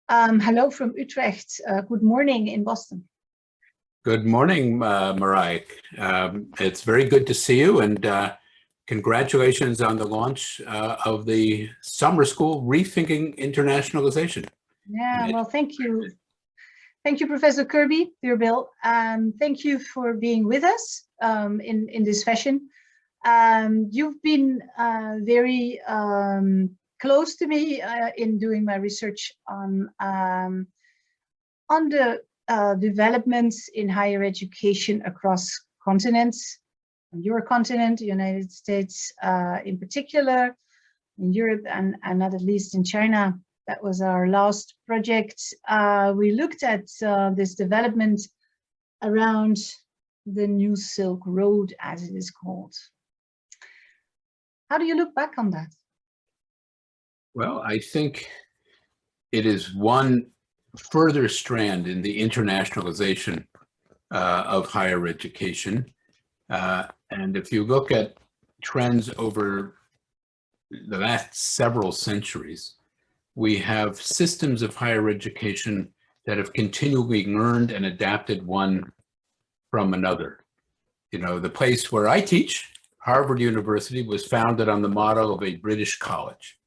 Hello from Utrecht. Good morning in Boston. Good morning, Marai. It's very good to see you, and congratulations on the launch of the summer school Rethinking Internationalisation. Yeah, well, thank you. Thank you, Professor Kirby, Bill. Thank you for being with us in this session. You've been very close to me in doing my research on the developments in higher education across continents, your continent, the United States in particular, in Europe, and not at least in China. That was our last project. We looked at this development around the New Silk Road, as it is called. How do you look back on that? Well, I think it is one further strand in the internationalization of higher education. And if you look at trends over the last several centuries, we have systems of higher education that have continually learned and adapted one from another. You know, the place where I teach, Harvard University, was founded on the model of a British college.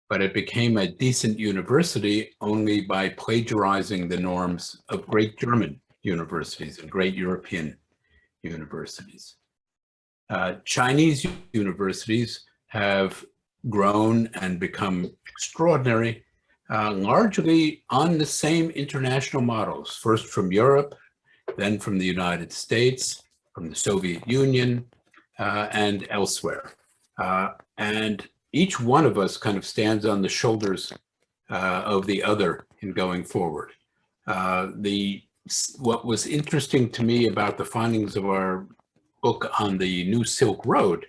But it became a decent university only by plagiarizing the norms of great German universities and great European universities. Chinese universities have grown and become extraordinary, largely on the same international models, first from Europe, then from the United States, from the Soviet Union, and elsewhere. And each one of us kind of stands on the shoulders of the other in going forward. What was interesting to me about the findings of our book on the New Silk Road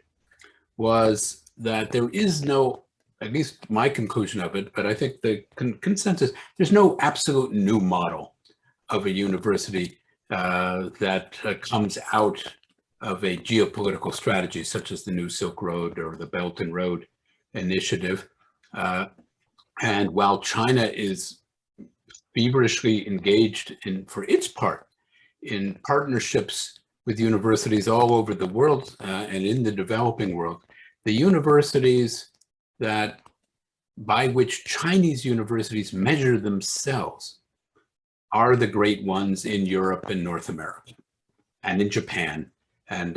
was that there is no, at least my conclusion of it, but I think the consensus, there's no absolute new model of a university that comes out of a geopolitical strategy such as the New Silk Road or the Belt and Road Initiative. And while China is feverishly engaged in, for its part, in partnerships with universities all over the world and in the developing world, the universities by which Chinese universities measure themselves are the great ones in Europe and North America and in Japan and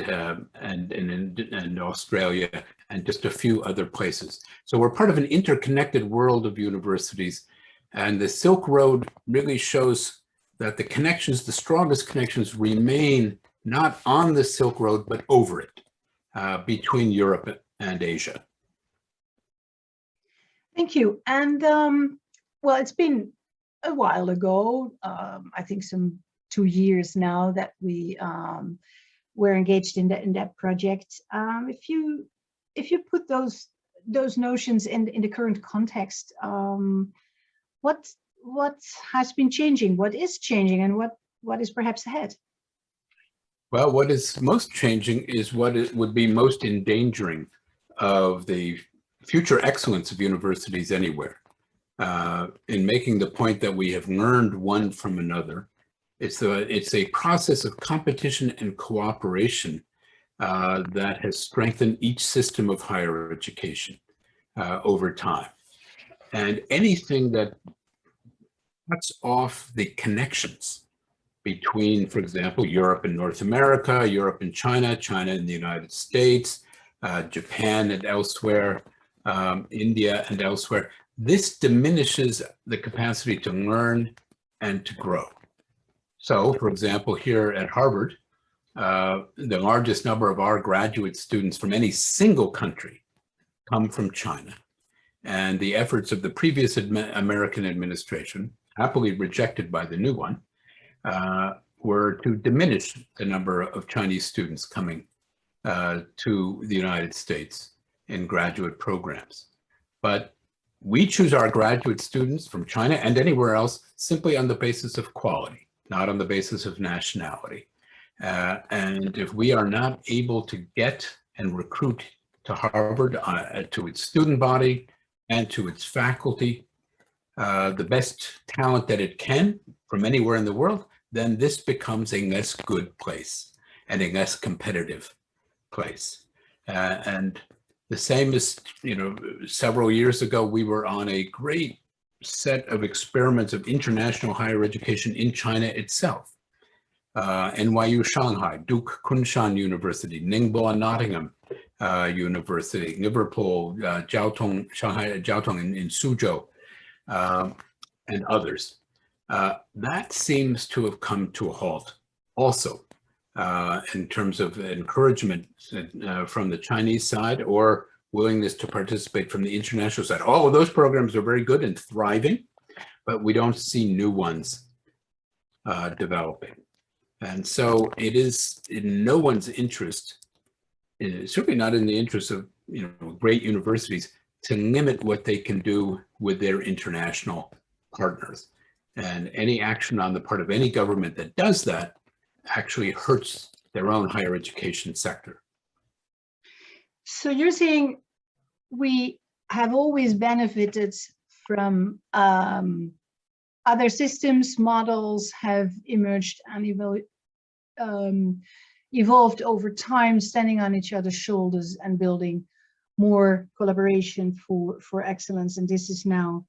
in Australia and just a few other places. So we're part of an interconnected world of universities, and the Silk Road really shows that the connections, the strongest connections, remain not on the Silk Road, but over it, between Europe and Asia. Thank you. And well, it's been a while ago, I think some 2 years now, that we were engaged in that project. If you put those notions in the current context, what has been changing, what is changing, and what is perhaps ahead? Well, what is most changing is what it would be most endangering of the future excellence of universities anywhere. In making the point that we have learned one from another, it's a process of competition and cooperation that has strengthened each system of higher education over time. And anything that cuts off the connections between, for example, Europe and North America, Europe and China, China and the United States, Japan and elsewhere, India and elsewhere, this diminishes the capacity to learn and to grow. So, for example, here at Harvard, the largest number of our graduate students from any single country come from China. And the efforts of the previous American administration, happily rejected by the new one, were to diminish the number of Chinese students coming to the United States in graduate programs. But we choose our graduate students from China and anywhere else simply on the basis of quality, not on the basis of nationality. And if we are not able to get and recruit to Harvard, to its student body and to its faculty, the best talent that it can from anywhere in the world, then this becomes a less good place and a less competitive place. And the same as, several years ago, we were on a great set of experiments of international higher education in China itself. NYU Shanghai, Duke Kunshan University, Ningbo and Nottingham University, Liverpool, Shanghai Jiaotong in Suzhou, and others. That seems to have come to a halt also in terms of encouragement from the Chinese side or willingness to participate from the international side. All of those programs are very good and thriving, but we don't see new ones developing. And so it is in no one's interest, certainly not in the interest of great universities, to limit what they can do with their international partners. And any action on the part of any government that does that actually hurts their own higher education sector. So you're saying we have always benefited from other systems, models have emerged and evolved over time, standing on each other's shoulders and building more collaboration for excellence. And this is now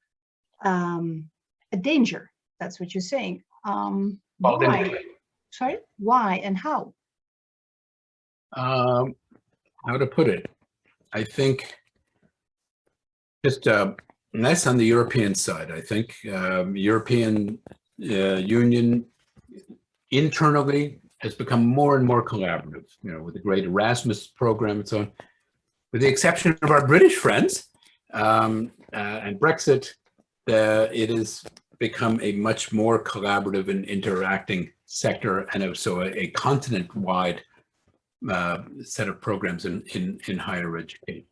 a danger. That's what you're saying. Why? Sorry, why and how? How to put it? I think just and that's on the European side. I think European Union internally has become more and more collaborative, with the great Erasmus program and so on. With the exception of our British friends and Brexit, it has become a much more collaborative and interacting sector, and so a continent-wide set of programs in higher education.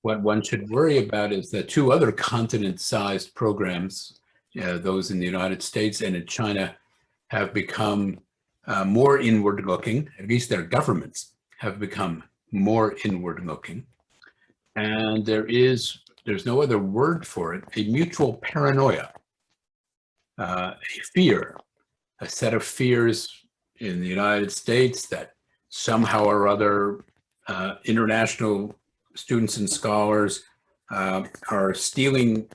What one should worry about is that two other continent-sized programs, those in the United States and in China, have become more inward-looking. At least their governments have become more inward-looking, and there's no other word for it, a mutual paranoia, a fear, a set of fears in the United States that somehow or other international students and scholars are stealing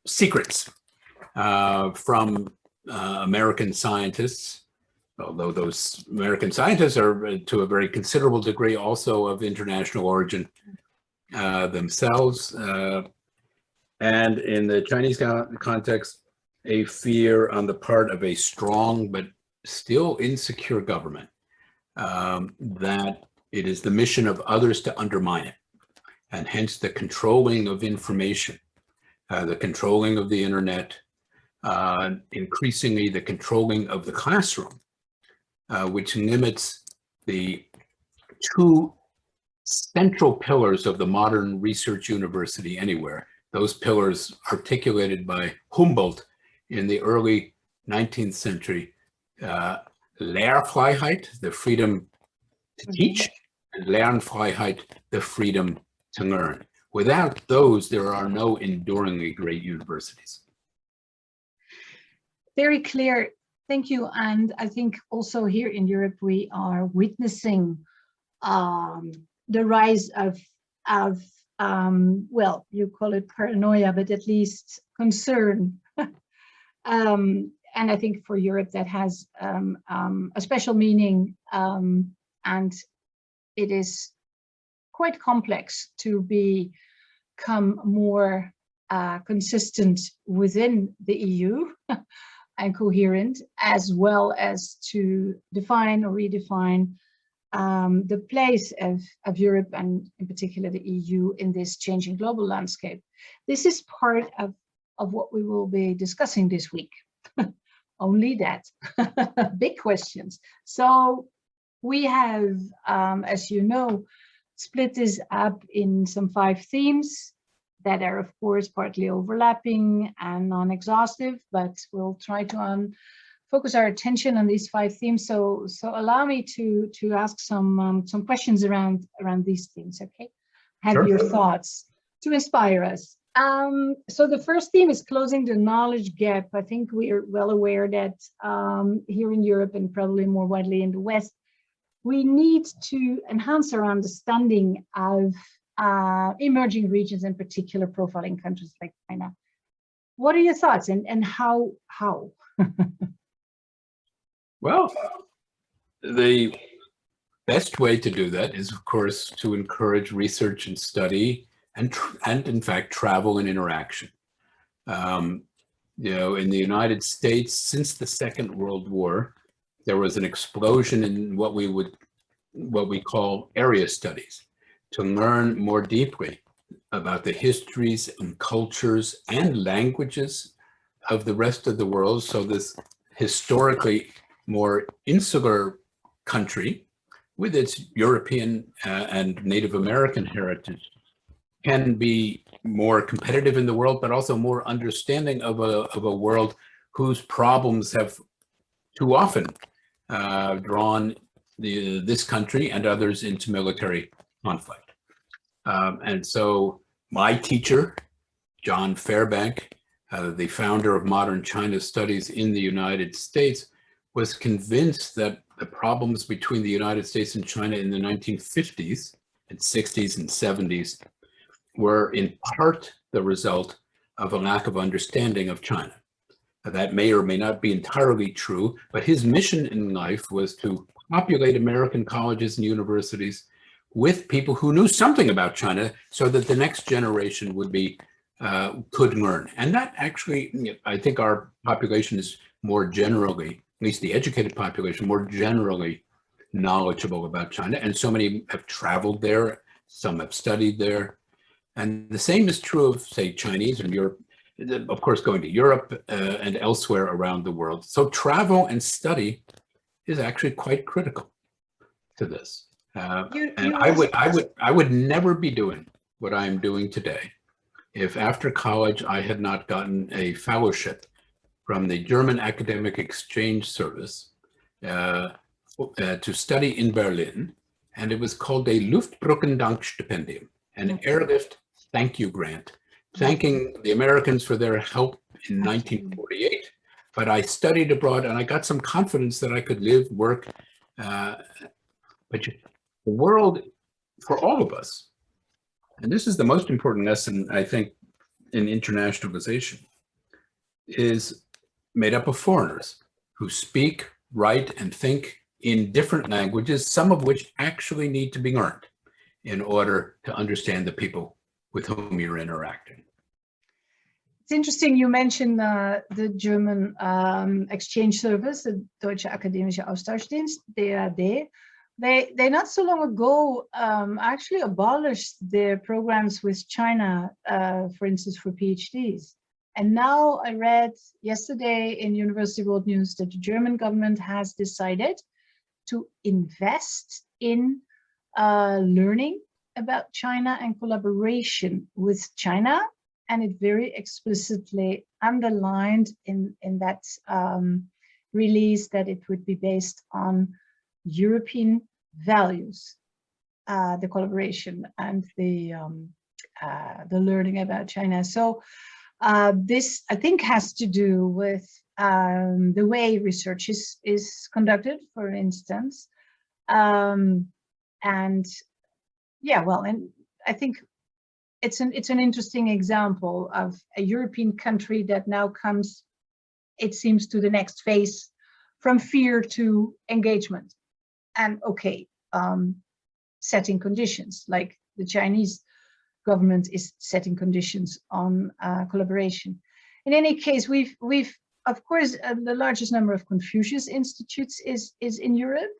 secrets from American scientists, although those American scientists are to a very considerable degree also of international origin themselves. And in the Chinese context, a fear on the part of a strong but still insecure government that it is the mission of others to undermine it, and hence the controlling of information, the controlling of the internet, increasingly the controlling of the classroom, which limits the two central pillars of the modern research university anywhere. Those pillars articulated by Humboldt in the early 19th century, Lehrfreiheit, the freedom to teach, and Lernfreiheit, the freedom to learn. Without those, there are no enduringly great universities. Very clear. Thank you. And I think also here in Europe, we are witnessing the rise of well, you call it paranoia, but at least concern. And I think for Europe that has a special meaning, and it is quite complex to become more consistent within the EU and coherent, as well as to define or redefine the place of Europe and in particular the EU in this changing global landscape. This is part of what we will be discussing this week. Only that. Big questions. So we have, as you know, split this up in some 5 themes that are, of course, partly overlapping and non-exhaustive, but we'll try to focus our attention on these 5 themes. So allow me to ask some questions around these themes, okay? Have Sure. Your thoughts to inspire us. So the first theme is closing the knowledge gap. I think we are well aware that here in Europe and probably more widely in the West, we need to enhance our understanding of emerging regions, in particular profiling countries like China. What are your thoughts and how? Well, the best way to do that is, of course, to encourage research and study and in fact, travel and interaction. You know, in the United States, since the Second World War, there was an explosion in what we call area studies, to learn more deeply about the histories and cultures and languages of the rest of the world. So this historically more insular country with its European and Native American heritage can be more competitive in the world, but also more understanding of a world whose problems have too often drawn this country and others into military conflict. And so my teacher, John Fairbank, the founder of modern China studies in the United States, was convinced that the problems between the United States and China in the 1950s and 60s and 70s were in part the result of a lack of understanding of China. That may or may not be entirely true, but his mission in life was to populate American colleges and universities with people who knew something about China so that the next generation would be, could learn. And that actually, I think our population is more generally, at least the educated population, more generally knowledgeable about China. And so many have traveled there, some have studied there. And the same is true of, say, Chinese and Europe, of course, going to Europe and elsewhere around the world. So travel and study is actually quite critical to this. And I would never be doing what I'm doing today if after college I had not gotten a fellowship from the German Academic Exchange Service to study in Berlin. And it was called a Luftbrückendankstipendium, an airlift thank you grant, thanking the Americans for their help in 1948. But I studied abroad and I got some confidence that I could live, work. But the world, for all of us, and this is the most important lesson, I think, in internationalization, is made up of foreigners who speak, write, and think in different languages, some of which actually need to be learned in order to understand the people with whom you're interacting. It's interesting you mentioned the German exchange service, the Deutsche Akademische Austauschdienst, DAD. They not so long ago actually abolished their programs with China, for instance, for PhDs. And now I read yesterday in University World News that the German government has decided to invest in learning about China and collaboration with China. And it very explicitly underlined in that release that it would be based on European values, the collaboration and the learning about China. So this, I think, has to do with the way research is conducted, for instance. And yeah, well, and I think it's an interesting example of a European country that now comes, it seems, to the next phase from fear to engagement. And okay, setting conditions, like the Chinese government is setting conditions on collaboration. In any case, we've of course the largest number of Confucius Institutes is in Europe.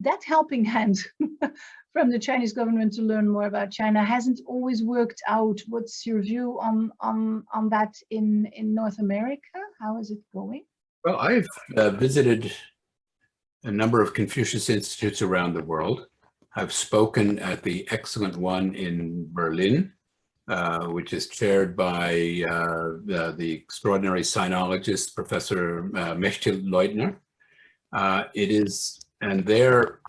That helping hand from the Chinese government to learn more about China hasn't always worked out. What's your view on that in North America? How is it going? Well, I've visited a number of Confucius Institutes around the world. I've spoken at the excellent one in Berlin, which is chaired by the extraordinary sinologist, Professor Mechthild Leutner. And there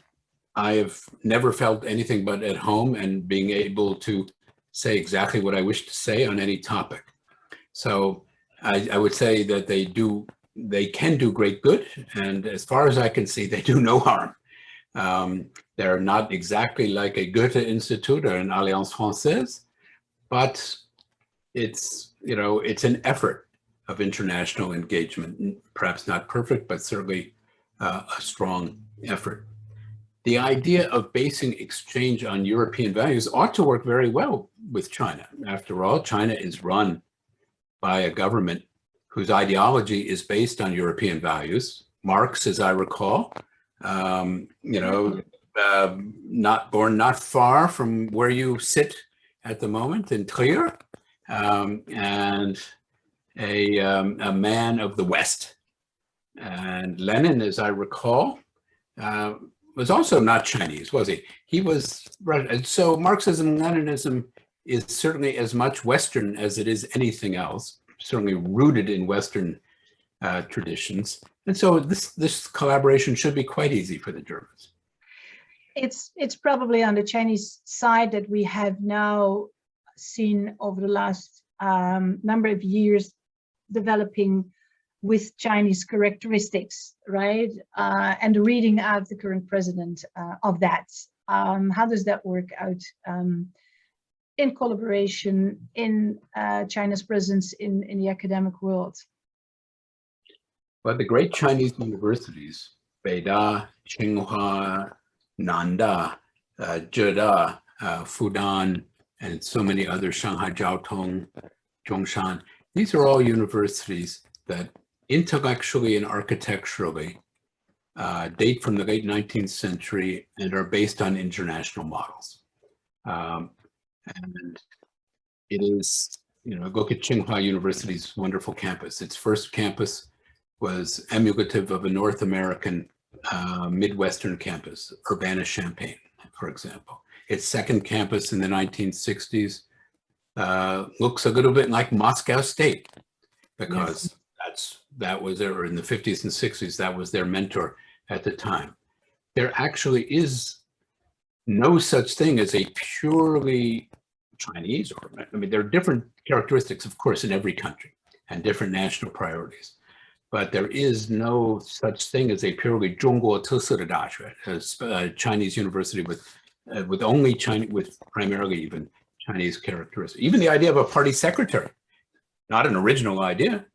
I have never felt anything but at home, and being able to say exactly what I wish to say on any topic. So I would say that they can do great good. And as far as I can see, they do no harm. They're not exactly like a Goethe Institute or an Alliance Française, but it's, you know, it's an effort of international engagement, perhaps not perfect, but certainly a strong effort. The idea of basing exchange on European values ought to work very well with China. After all, China is run by a government whose ideology is based on European values. Marx, as I recall, you know, not far from where you sit at the moment in Trier, and a man of the West. And Lenin, as I recall, was also not Chinese, was he? He was Russian. So Marxism and Leninism is certainly as much Western as it is anything else, certainly rooted in Western traditions. And so this collaboration should be quite easy for the Germans. It's probably on the Chinese side that we have now seen over the last number of years developing with Chinese characteristics, right? And the reading out the current president of that. How does that work out in collaboration in China's presence in the academic world? Well, the great Chinese universities, Beida, Tsinghua, Nanda, Zheda, Fudan, and so many others, Shanghai Jiao Tong, Zhongshan, these are all universities that intellectually and architecturally date from the late 19th century and are based on international models. And it is, you know, look at Tsinghua University's wonderful campus. Its first campus was emulative of a North American Midwestern campus, Urbana-Champaign, for example. Its second campus in the 1960s looks a little bit like Moscow State, because that was there in the 50s and 60s. That was their mentor at the time. There actually is no such thing as a purely Chinese, or I mean, there are different characteristics, of course, in every country and different national priorities. But there is no such thing as a purely 中国特色的大学, a Chinese university with only Chinese, with primarily even Chinese characteristics. Even the idea of a party secretary, not an original idea.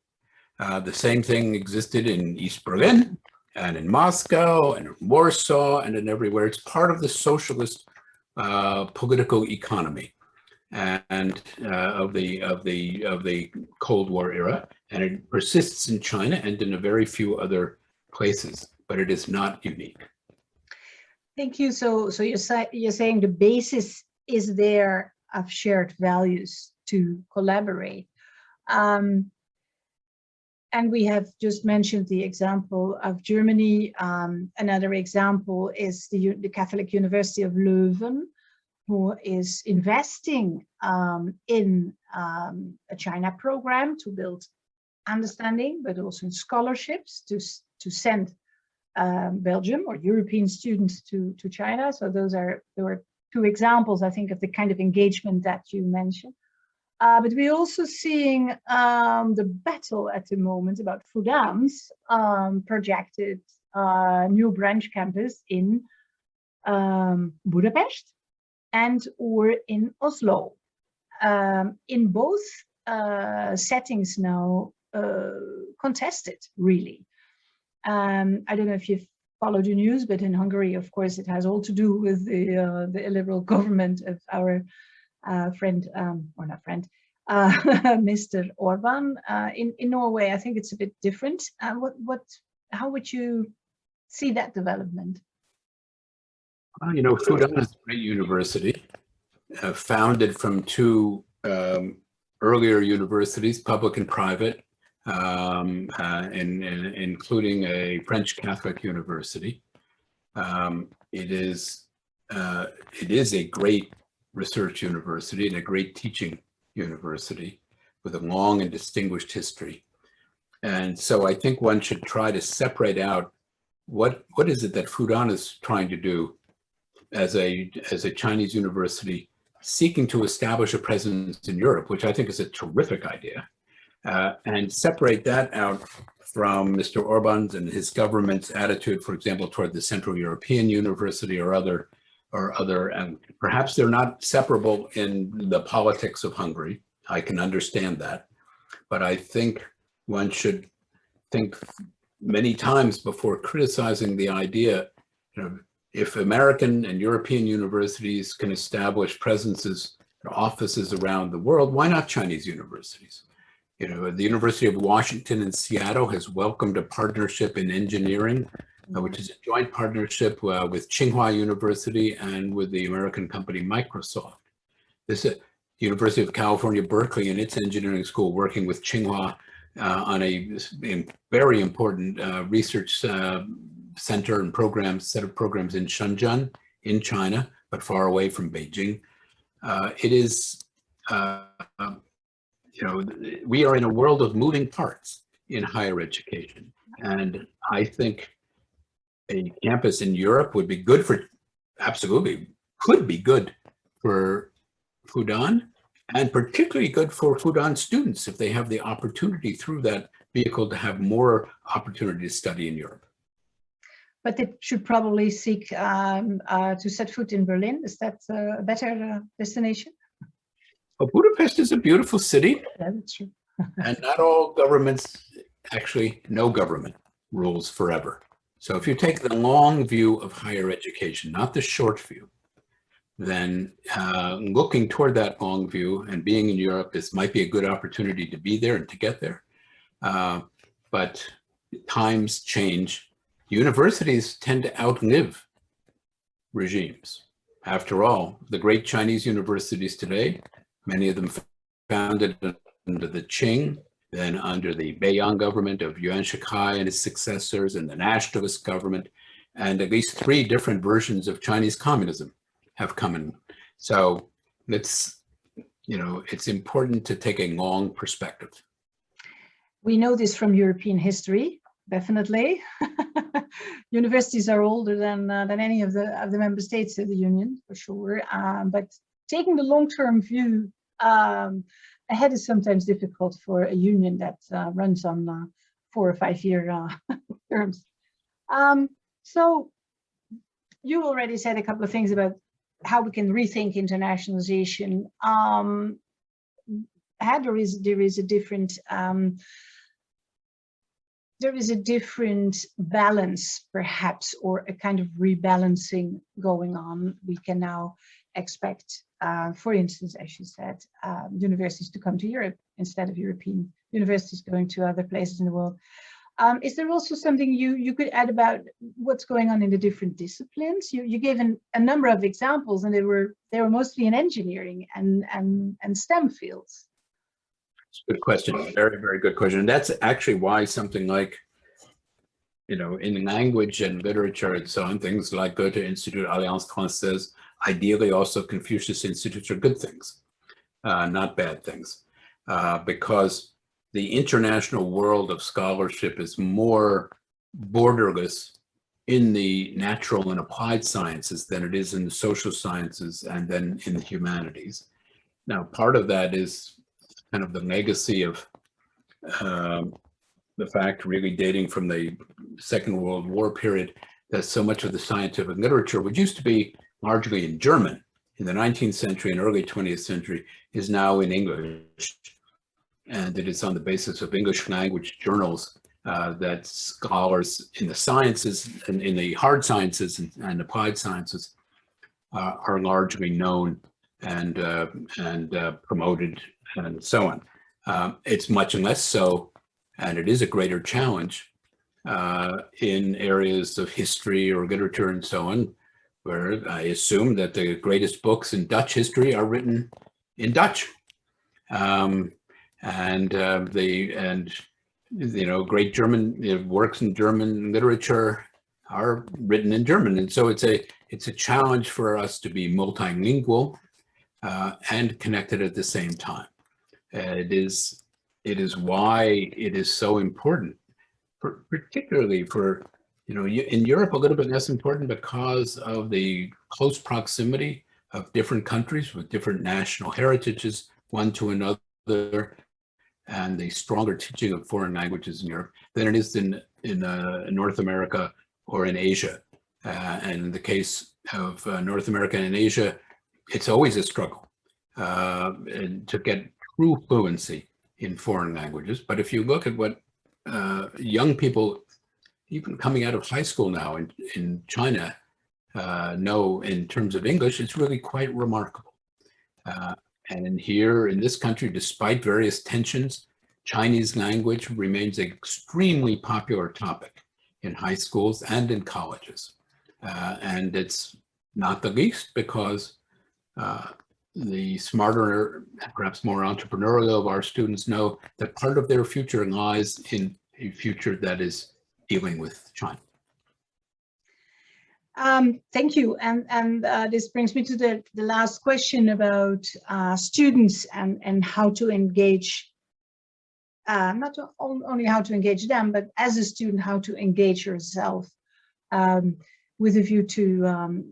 The same thing existed in East Berlin and in Moscow and in Warsaw and in everywhere. It's part of the socialist political economy and of the Cold War era, and it persists in China and in a very few other places, but it is not unique. Thank you. So you're saying the basis is there of shared values to collaborate. And we have just mentioned the example of Germany. Another example is the Catholic University of Leuven, who is investing in a China program to build understanding, but also in scholarships to send Belgium or European students to China. So there were two examples, I think, of the kind of engagement that you mentioned. But we're also seeing the battle at the moment about Fudan's projected new branch campus in Budapest and or in Oslo. In both settings now contested, really. I don't know if you've followed the news, but in Hungary, of course, it has all to do with the illiberal government of our friend, or not friend, Mr. Orban. In Norway, I think it's a bit different. How would you see that development? You know, Fudan is a great university, founded from two earlier universities, public and private, including a French Catholic university. It is a great research university and a great teaching university with a long and distinguished history. And so I think one should try to separate out what is it that Fudan is trying to do as a Chinese university seeking to establish a presence in Europe, which I think is a terrific idea, and separate that out from Mr. Orban's and his government's attitude, for example, toward the Central European University or other, and perhaps they're not separable in the politics of Hungary. I can understand that, but I think one should think many times before criticizing the idea, if American and European universities can establish presences, offices around the world, why not Chinese universities? The University of Washington in Seattle has welcomed a partnership in engineering, which is a joint partnership with Tsinghua University and with the American company Microsoft. This is University of California, Berkeley, and its engineering school working with Tsinghua on a very important research center and set of programs in Shenzhen, in China, but far away from Beijing. It is, we are in a world of moving parts in higher education. And I think a campus in Europe would be good for, absolutely, could be good for Fudan, and particularly good for Fudan students if they have the opportunity through that vehicle to have more opportunity to study in Europe. But they should probably seek to set foot in Berlin. Is that a better destination? Well, Budapest is a beautiful city. Yeah, that's true. And not all governments, actually no government rules forever. So if you take the long view of higher education, not the short view, then looking toward that long view and being in Europe, this might be a good opportunity to be there and to get there. But times change. Universities tend to outlive regimes. After all, the great Chinese universities today, many of them founded under the Qing, then under the Beiyang government of Yuan Shikai and his successors, and the nationalist government, and at least 3 different versions of Chinese communism have come in. So it's important to take a long perspective. We know this from European history, definitely. Universities are older than any of the member states of the Union, for sure. But taking the long-term view ahead is sometimes difficult for a union that runs on 4 or 5 year terms. So you already said a couple of things about how we can rethink internationalization. There is a different balance, perhaps, or a kind of rebalancing going on. We can now expect, for instance, as you said, universities to come to Europe instead of European universities going to other places in the world. Is there also something you could add about what's going on in the different disciplines? You gave a number of examples, and they were mostly in engineering and STEM fields. Good question. Very, very good question. And that's actually why something like, in language and literature and so on, things like Goethe Institute, Alliance Française, ideally also Confucius Institutes are good things, not bad things, because the international world of scholarship is more borderless in the natural and applied sciences than it is in the social sciences and then in the humanities. Now, part of that is kind of the legacy of the fact really dating from the Second World War period that so much of the scientific literature, which used to be largely in German in the 19th century and early 20th century, is now in English. And it is on the basis of English language journals that scholars in the sciences and in the hard sciences and applied sciences are largely known and promoted and so on. It's much less so, and it is a greater challenge in areas of history or literature and so on, where I assume that the greatest books in Dutch history are written in Dutch. Great German works in German literature are written in German, and so it's a challenge for us to be multilingual and connected at the same time. It is why it is so important, particularly for in Europe a little bit less important because of the close proximity of different countries with different national heritages, one to another, and a stronger teaching of foreign languages in Europe than it is in North America or in Asia. And in the case of North America and Asia, it's always a struggle to get true fluency in foreign languages. But if you look at what young people, even coming out of high school now in China, know in terms of English, it's really quite remarkable. And here in this country, despite various tensions, Chinese language remains an extremely popular topic in high schools and in colleges. And it's not the least because the smarter, perhaps more entrepreneurial of our students know that part of their future lies in a future that is dealing with China. Thank you. And this brings me to the last question about students and how to engage, not only how to engage them, but as a student, how to engage yourself with a view to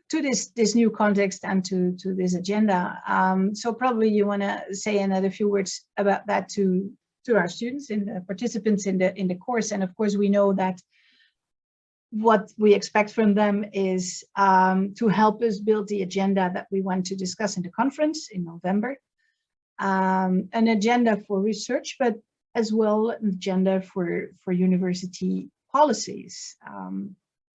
this new context and to this agenda. So probably you want to say another few words about that to our students and the participants in the course. And of course, we know that what we expect from them is to help us build the agenda that we want to discuss in the conference in November. An agenda for research, but as well an agenda for university policies.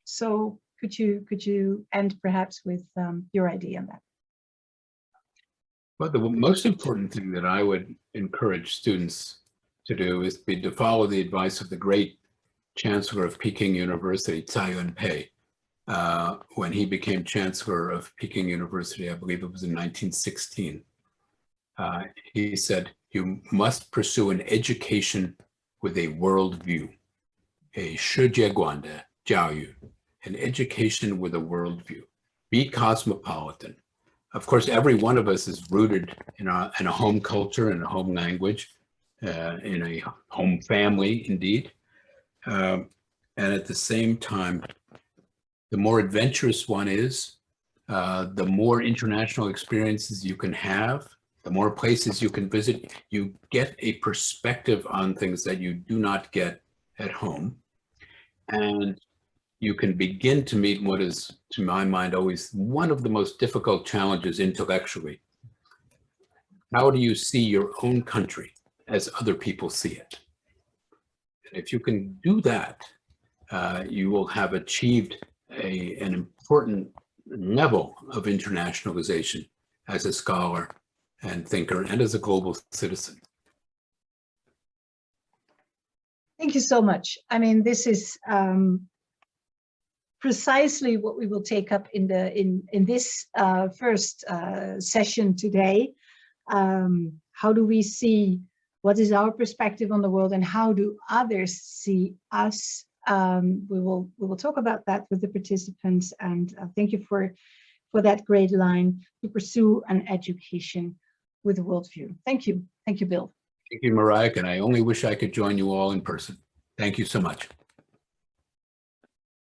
So could you end perhaps with your idea on that? Well, the most important thing that I would encourage students to do is to follow the advice of the great Chancellor of Peking University, Tsai Ying-pei, when he became Chancellor of Peking University, I believe it was in 1916. He said, you must pursue an education with a worldview, a 世界观的教育, an education with a worldview. Be cosmopolitan. Of course, every one of us is rooted in a home culture and a home language, in a home family, indeed. And at the same time, the more adventurous one is, the more international experiences you can have, the more places you can visit, you get a perspective on things that you do not get at home. And you can begin to meet what is, to my mind, always one of the most difficult challenges intellectually. How do you see your own country as other people see it? And if you can do that, you will have achieved an important level of internationalization as a scholar and thinker and as a global citizen. Thank you so much. I mean, this is precisely what we will take up in this first session today. How do we see what is our perspective on the world and how do others see us? We will talk about that with the participants, and thank you for that great line, to pursue an education with a worldview. Thank you, Bill. Thank you, Mariah, and I only wish I could join you all in person. Thank you so much.